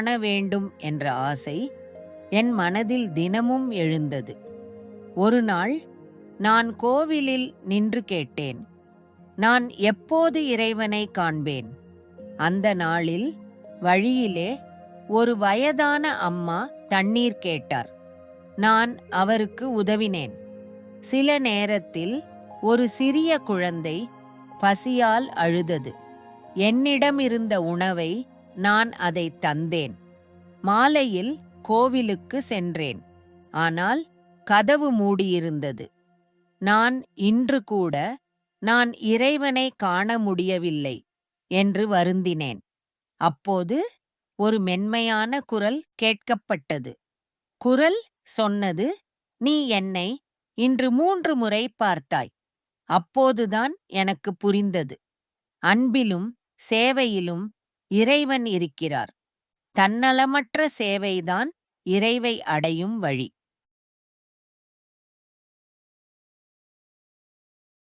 காண வேண்டும் என்ற ஆசை என் மனதில் தினமும் எழுந்தது. ஒரு நாள் நான் கோவிலில் நின்று கேட்டேன், நான் எப்போது இறைவனை காண்பேன்? அந்த நாளில் வழியிலே ஒரு வயதான அம்மா தண்ணீர் கேட்டார். நான் அவருக்கு உதவினேன். சில நேரத்தில் ஒரு சிறிய குழந்தை பசியால் அழுதது. என்னிடம் இருந்த உணவை நான் அதை தந்தேன். மாலையில் கோவிலுக்கு சென்றேன். ஆனால் கதவு மூடியிருந்தது. நான் இன்று கூட நான் இறைவனை காண முடியவில்லை என்று வருந்தினேன். அப்போது ஒரு மென்மையான குரல் கேட்கப்பட்டது. குரல் சொன்னது, நீ என்னை இன்று 3 முறை பார்த்தாய். அப்போதுதான் எனக்கு புரிந்தது. அன்பிலும் சேவையிலும் இறைவன் இருக்கிறார். தன்னலமற்ற சேவைதான் இறைவை அடையும் வழி.